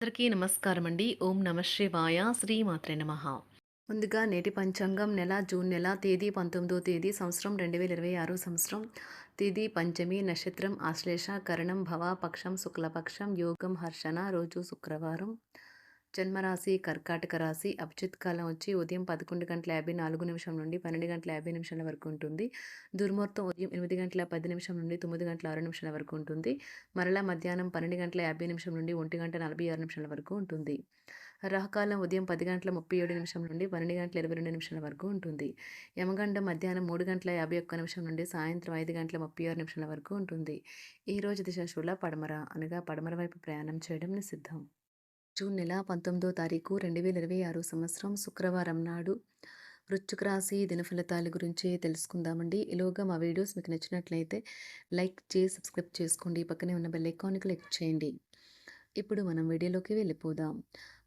అందరికీ నమస్కారం అండి. ఓం నమ శివాయ. శ్రీమాత్రే నమః. ముందుగా నేటి పంచాంగం నెల జూన్ నెల తేదీ 19వ తేదీ సంవత్సరం 2026 సంవత్సరం. తిథి పంచమి, నక్షత్రం ఆశ్లేష, కరణం భవ, పక్షం శుక్లపక్షం, యోగం హర్షణ, రోజు శుక్రవారం. జన్మరాశి కర్కాటక రాశి. అభిజిత్ కాలం వచ్చి ఉదయం 11:54 నుండి 12:50 వరకు ఉంటుంది. దుర్ముహూర్తం ఉదయం 8:10 నుండి 9:06 వరకు ఉంటుంది. మరలా మధ్యాహ్నం 12:50 నుండి 1:46 వరకు ఉంటుంది. రాహుకాలం ఉదయం 10:37 నుండి 12:22 వరకు ఉంటుంది. యమగండం మధ్యాహ్నం 3:51 నుండి సాయంత్రం 5:36 వరకు ఉంటుంది. ఈరోజు దిశ శూల పడమర, అనగా పడమర వైపు ప్రయాణం చేయడం నిషిద్ధం. జూన్ నెల 19వ తారీఖు 2026 సంవత్సరం శుక్రవారం నాడు వృశ్చిక రాశి దినఫలితాల గురించి తెలుసుకుందామండి. ఈలోగా మా వీడియోస్ మీకు నచ్చినట్లయితే లైక్ చేసి సబ్స్క్రైబ్ చేసుకోండి. పక్కనే ఉన్న బెల్ ఐకాన్కి క్లిక్ చేయండి. ఇప్పుడు మనం వీడియోలోకి వెళ్ళిపోదాం.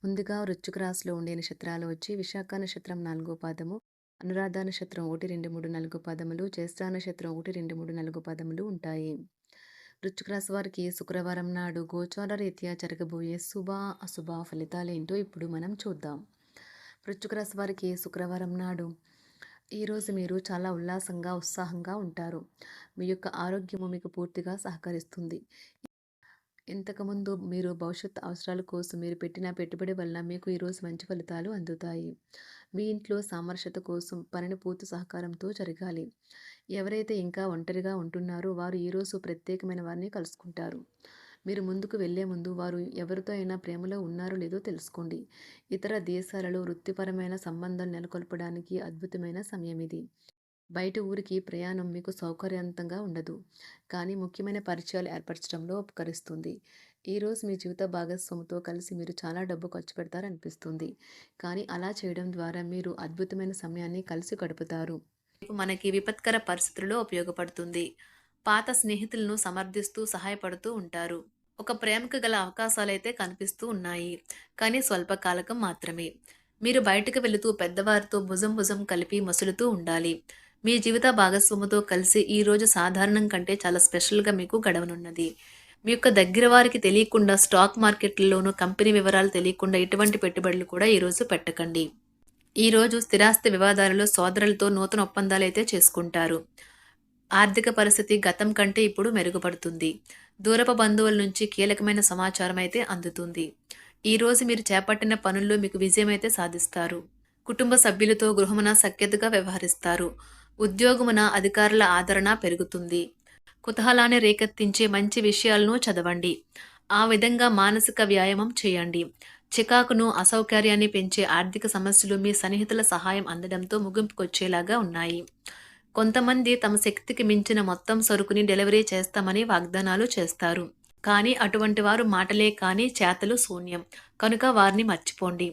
ముందుగా వృశ్చిక రాశిలో ఉండే నక్షత్రాలు వచ్చి విశాఖ నక్షత్రం 4వ పాదము, అనురాధ నక్షత్రం 1, 2, 3, 4 పాదములు, జ్యేష్ఠ నక్షత్రం 1, 2, 3, 4 పాదములు ఉంటాయి. వృశ్చిక రాశి వారికి శుక్రవారం నాడు గోచార రీత్యా జరగబోయే శుభ అశుభ ఫలితాలేంటో ఇప్పుడు మనం చూద్దాం. వృశ్చిక రాశి వారికి శుక్రవారం నాడు ఈరోజు మీరు చాలా ఉల్లాసంగా ఉత్సాహంగా ఉంటారు. మీ యొక్క ఆరోగ్యము మీకు పూర్తిగా సహకరిస్తుంది. ఇంతకుముందు మీరు భవిష్యత్ అవసరాల కోసం మీరు పెట్టిన పెట్టుబడి వలన మీకు ఈరోజు మంచి ఫలితాలు అందుతాయి. మీ ఇంట్లో సామరస్యత కోసం పనిని పూర్తి సహకారంతో జరగాలి. ఎవరైతే ఇంకా ఒంటరిగా ఉంటున్నారో వారు ఈరోజు ప్రత్యేకమైన వారిని కలుసుకుంటారు. మీరు ముందుకు వెళ్లే ముందు వారు ఎవరితో అయినా ప్రేమలో ఉన్నారో లేదో తెలుసుకోండి. ఇతర దేశాలలో వృత్తిపరమైన సంబంధాలు నెలకొల్పడానికి అద్భుతమైన సమయం ఇది. బయట ఊరికి ప్రయాణం మీకు సౌకర్యవంతంగా ఉండదు, కానీ ముఖ్యమైన పరిచయాలు ఏర్పరచడంలో ఉపకరిస్తుంది. ఈరోజు మీ జీవిత భాగస్వామితో కలిసి మీరు చాలా డబ్బు ఖర్చు పెడతారనిపిస్తుంది, కానీ అలా చేయడం ద్వారా మీరు అద్భుతమైన సమయాన్ని కలిసి గడుపుతారు. మనకి విపత్కర పరిస్థితుల్లో ఉపయోగపడుతుంది. పాత స్నేహితులను సమర్థిస్తూ సహాయపడుతూ ఉంటారు. ఒక ప్రేమకు గల అవకాశాలైతే కనిపిస్తూ ఉన్నాయి, కానీ స్వల్పకాలకం మాత్రమే. మీరు బయటకు వెళుతూ పెద్దవారితో భుజం భుజం కలిపి మసులుతూ ఉండాలి. మీ జీవిత భాగస్వామితో కలిసి ఈరోజు సాధారణం కంటే చాలా స్పెషల్గా మీకు గడవనున్నది. మీ యొక్క దగ్గర వారికి తెలియకుండా స్టాక్ మార్కెట్లలోనూ కంపెనీ వివరాలు తెలియకుండా ఎటువంటి పెట్టుబడులు కూడా ఈరోజు పెట్టకండి. ఈరోజు స్థిరాస్తి వివాదాలలో సోదరులతో నూతన ఒప్పందాలు అయితే చేసుకుంటారు. ఆర్థిక పరిస్థితి గతం కంటే ఇప్పుడు మెరుగుపడుతుంది. దూరపు బంధువుల నుంచి కీలకమైన సమాచారం అయితే అందుతుంది. ఈరోజు మీరు చేపట్టిన పనుల్లో మీకు విజయం అయితే సాధిస్తారు. కుటుంబ సభ్యులతో గృహమున సఖ్యతగా వ్యవహరిస్తారు. ఉద్యోగమున అధికారుల ఆదరణ పెరుగుతుంది. కుతూహలాన్ని రేకెత్తించే మంచి విషయాలను చదవండి. ఆ విధంగా మానసిక వ్యాయామం చేయండి. చికాకును, అసౌకర్యాన్ని పెంచే ఆర్థిక సమస్యలు మీ సన్నిహితుల సహాయం అందడంతో ముగింపుకొచ్చేలాగా ఉన్నాయి. కొంతమంది తమ శక్తికి మించిన మొత్తం సరుకుని డెలివరీ చేస్తామని వాగ్దానాలు చేస్తారు. కానీ అటువంటి వారు మాటలే కానీ చేతలు శూన్యం. కనుక వారిని మర్చిపోండి.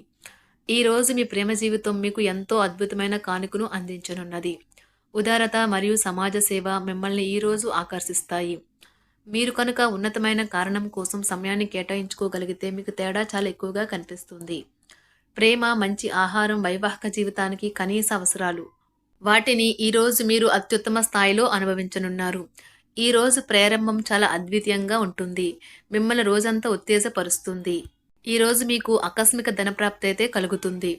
ఈరోజు మీ ప్రేమ జీవితం మీకు ఎంతో అద్భుతమైన కానుకను అందించనున్నది. ఉదారత మరియు సమాజ సేవ మిమ్మల్ని ఈరోజు ఆకర్షిస్తాయి. మీరు కనుక ఉన్నతమైన కారణం కోసం సమయాన్ని కేటాయించుకోగలిగితే మీకు తేడా చాలా ఎక్కువగా కనిపిస్తుంది. ప్రేమ, మంచి ఆహారం వైవాహిక జీవితానికి కనీస అవసరాలు. వాటిని ఈరోజు మీరు అత్యుత్తమ స్థాయిలో అనుభవించనున్నారు. ఈరోజు ప్రారంభం చాలా అద్వితీయంగా ఉంటుంది. మిమ్మల్ని రోజంతా ఉత్తేజపరుస్తుంది. ఈరోజు మీకు ఆకస్మిక ధనప్రాప్తి అయితే కలుగుతుంది.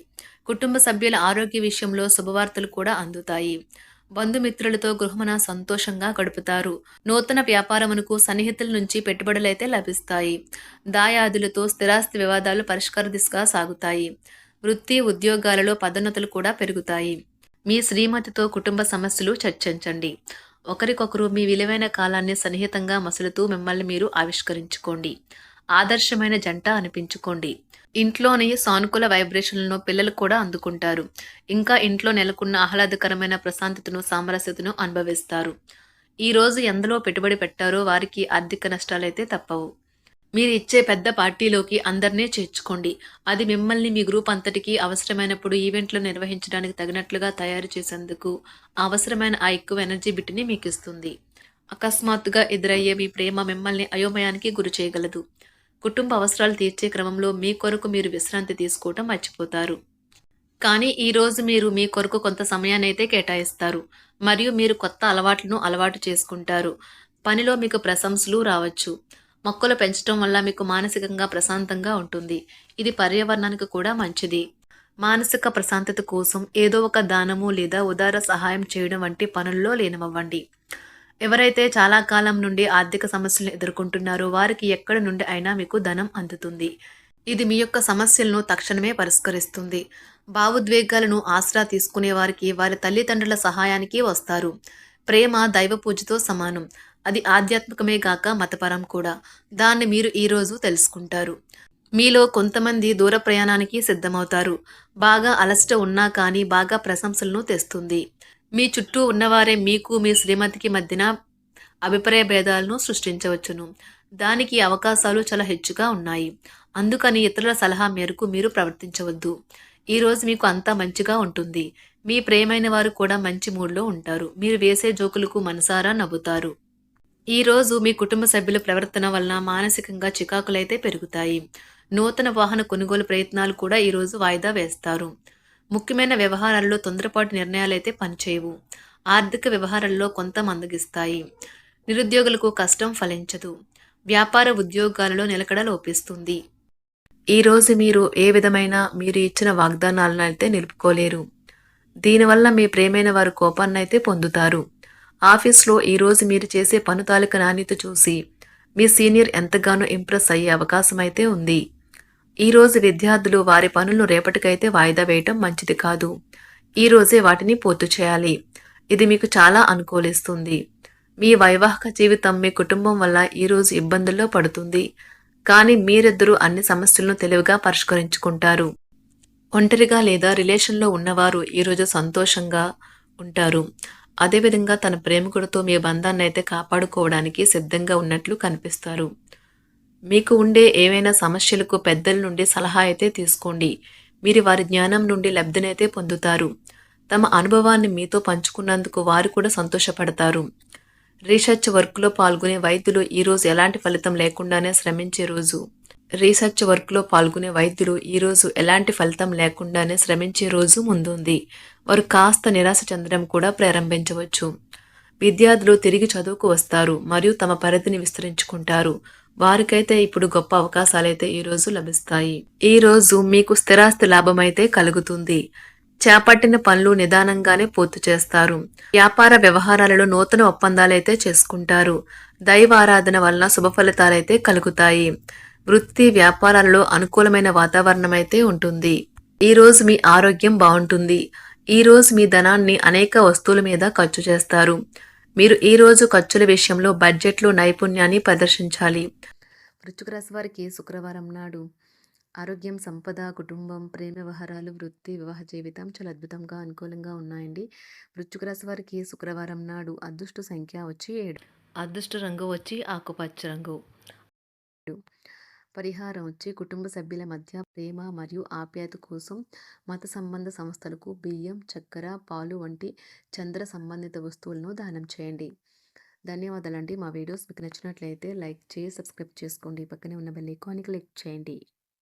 కుటుంబ సభ్యుల ఆరోగ్య విషయంలో శుభవార్తలు కూడా అందుతాయి. బంధుమిత్రులతో గృహమున సంతోషంగా గడుపుతారు. నూతన వ్యాపారమునకు సన్నిహితుల నుంచి పెట్టుబడులైతే లభిస్తాయి. దాయాదులతో స్థిరాస్తి వివాదాలు పరిష్కార దిశగా సాగుతాయి. వృత్తి, ఉద్యోగాలలో పదోన్నతులు కూడా పెరుగుతాయి. మీ శ్రీమతితో కుటుంబ సమస్యలు చర్చించండి. ఒకరికొకరు మీ విలువైన కాలాన్ని సన్నిహితంగా మసులుతూ మిమ్మల్ని మీరు ఆవిష్కరించుకోండి. ఆదర్శమైన జంట అనిపించుకోండి. ఇంట్లోని సానుకూల వైబ్రేషన్లను పిల్లలు కూడా అందుకుంటారు. ఇంకా ఇంట్లో నెలకొన్న ఆహ్లాదకరమైన ప్రశాంతతను, సామరస్యతను అనుభవిస్తారు. ఈరోజు ఎందులో పెట్టుబడి పెట్టారో వారికి ఆర్థిక నష్టాలైతే తప్పవు. మీరు ఇచ్చే పెద్ద పార్టీలోకి అందరినీ చేర్చుకోండి. అది మిమ్మల్ని మీ గ్రూప్ అంతటికీ అవసరమైనప్పుడు ఈవెంట్లు నిర్వహించడానికి తగినట్లుగా తయారు చేసేందుకు అవసరమైన ఆ ఎక్కువ ఎనర్జీ బిట్ని మీకు ఇస్తుంది. అకస్మాత్తుగా ఎదురయ్యే మీ ప్రేమ మిమ్మల్ని అయోమయానికి గురి చేయగలదు. కుటుంబ అవసరాలు తీర్చే క్రమంలో మీ కొరకు మీరు విశ్రాంతి తీసుకోవటం మర్చిపోతారు. కానీ ఈరోజు మీరు మీ కొరకు కొంత సమయాన్ని అయితే కేటాయిస్తారు మరియు మీరు కొత్త అలవాట్లను అలవాటు చేసుకుంటారు. పనిలో మీకు ప్రశంసలు రావచ్చు. మొక్కలు పెంచడం వల్ల మీకు మానసికంగా ప్రశాంతంగా ఉంటుంది. ఇది పర్యావరణానికి కూడా మంచిది. మానసిక ప్రశాంతత కోసం ఏదో ఒక దానము లేదా ఉదార సహాయం చేయడం వంటి పనుల్లో లీనమవ్వండి. ఎవరైతే చాలా కాలం నుండి ఆర్థిక సమస్యలను ఎదుర్కొంటున్నారో వారికి ఎక్కడి నుండి అయినా మీకు ధనం అందుతుంది. ఇది మీ యొక్క సమస్యలను తక్షణమే పరిష్కరిస్తుంది. భావోద్వేగాలను ఆసరా తీసుకునే వారికి వారి తల్లిదండ్రుల సహాయానికి వస్తారు. ప్రేమ దైవ పూజతో సమానం. అది ఆధ్యాత్మికమే గాక మతపరం కూడా. దాన్ని మీరు ఈరోజు తెలుసుకుంటారు. మీలో కొంతమంది దూర ప్రయాణానికి సిద్ధమవుతారు. బాగా అలసట ఉన్నా కానీ బాగా ప్రశంసలను తెస్తుంది. మీ చుట్టూ ఉన్నవారే మీకు మీ శ్రీమతికి మధ్యన అభిప్రాయ భేదాలను సృష్టించవచ్చును. దానికి అవకాశాలు చాలా హెచ్చుగా ఉన్నాయి. అందుకని ఇతరుల సలహా మేరకు మీరు ప్రవర్తించవద్దు. ఈరోజు మీకు అంతా మంచిగా ఉంటుంది. మీ ప్రియమైన వారు కూడా మంచి మూడ్లో ఉంటారు. మీరు వేసే జోకులకు మనసారా నవ్వుతారు. ఈరోజు మీ కుటుంబ సభ్యుల ప్రవర్తన వలన మానసికంగా చికాకులైతే పెరుగుతాయి. నూతన వాహన కొనుగోలు ప్రయత్నాలు కూడా ఈరోజు వాయిదా వేస్తారు. ముఖ్యమైన వ్యవహారాల్లో తొందరపాటు నిర్ణయాలైతే పనిచేయవు. ఆర్థిక వ్యవహారాల్లో కొంత మందగిస్తాయి. నిరుద్యోగులకు కష్టం ఫలించదు. వ్యాపార ఉద్యోగాలలో నిలకడ లోపిస్తుంది. ఈరోజు మీరు ఏ విధమైన మీరు ఇచ్చిన వాగ్దానాలను అయితే నిలుపుకోలేరు. దీనివల్ల మీ ప్రేమైన వారు కోపాన్నైతే పొందుతారు. ఆఫీస్లో ఈరోజు మీరు చేసే పను తాలూకు నాణ్యత చూసి మీ సీనియర్ ఎంతగానో ఇంప్రెస్ అయ్యే అవకాశం అయితే ఉంది. ఈరోజు విద్యార్థులు వారి పనులను రేపటికైతే వాయిదా వేయటం మంచిది కాదు. ఈరోజే వాటిని పూర్తి చేయాలి. ఇది మీకు చాలా అనుకూలిస్తుంది. మీ వైవాహిక జీవితం మీ కుటుంబం వల్ల ఈరోజు ఇబ్బందుల్లో పడుతుంది. కానీ మీరిద్దరూ అన్ని సమస్యలను తెలివిగా పరిష్కరించుకుంటారు. ఒంటరిగా లేదా రిలేషన్లో ఉన్నవారు ఈరోజు సంతోషంగా ఉంటారు. అదేవిధంగా తన ప్రేమికుడితో మీ బంధాన్ని అయితే కాపాడుకోవడానికి సిద్ధంగా ఉన్నట్లు కనిపిస్తారు. మీకు ఉండే ఏవైనా సమస్యలకు పెద్దల నుండి సలహా అయితే తీసుకోండి. మీరు వారి జ్ఞానం నుండి లబ్ధినైతే పొందుతారు. తమ అనుభవాన్ని మీతో పంచుకున్నందుకు వారు కూడా సంతోషపడతారు. రీసెర్చ్ వర్క్లో పాల్గొనే వైద్యులు ఈరోజు ఎలాంటి ఫలితం లేకుండానే శ్రమించే రోజు. రీసెర్చ్ వర్క్లో పాల్గొనే వైద్యులు ఈరోజు ఎలాంటి ఫలితం లేకుండానే శ్రమించే రోజు ముందుంది. వారు కాస్త నిరాశ చెందడం కూడా ప్రారంభించవచ్చు. విద్యార్థులు తిరిగి చదువుకు వస్తారు మరియు తమ పరిధిని విస్తరించుకుంటారు. వారికైతే ఇప్పుడు గొప్ప అవకాశాలైతే ఈరోజు లభిస్తాయి. ఈరోజు మీకు స్థిరాస్తి లాభమైతే కలుగుతుంది. చేపట్టిన పనులు నిదానంగానే పూర్తి చేస్తారు. వ్యాపార వ్యవహారాలలో నూతన ఒప్పందాలైతే చేసుకుంటారు. దైవారాధన వలన శుభ ఫలితాలైతే కలుగుతాయి. వృత్తి వ్యాపారాలలో అనుకూలమైన వాతావరణం అయితే ఉంటుంది. ఈరోజు మీ ఆరోగ్యం బాగుంటుంది. ఈరోజు మీ ధనాన్ని అనేక వస్తువుల మీద ఖర్చు చేస్తారు. మీరు ఈరోజు ఖర్చుల విషయంలో బడ్జెట్లో నైపుణ్యాన్ని ప్రదర్శించాలి. వృశ్చిక రాశి వారికి శుక్రవారం నాడు ఆరోగ్యం, సంపద, కుటుంబం, ప్రేమ వ్యవహారాలు, వృత్తి, వివాహ జీవితం చాలా అద్భుతంగా అనుకూలంగా ఉన్నాయండి. వృశ్చిక రాశి వారికి శుక్రవారం నాడు అదృష్ట సంఖ్య వచ్చి 7. అదృష్ట రంగు వచ్చి ఆకుపచ్చ రంగు. పరిహారం వచ్చి కుటుంబ సభ్యుల మధ్య ప్రేమ మరియు ఆప్యాయత కోసం మత సంబంధ సంస్థలకు బియ్యం, చక్కెర, పాలు వంటి చంద్ర సంబంధిత వస్తువులను దానం చేయండి. ధన్యవాదాలండి. మా వీడియోస్ మీకు నచ్చినట్లయితే లైక్ చేసి సబ్స్క్రైబ్ చేసుకోండి. పక్కనే ఉన్న బెల్ ఐకాన్ని క్లిక్ చేయండి.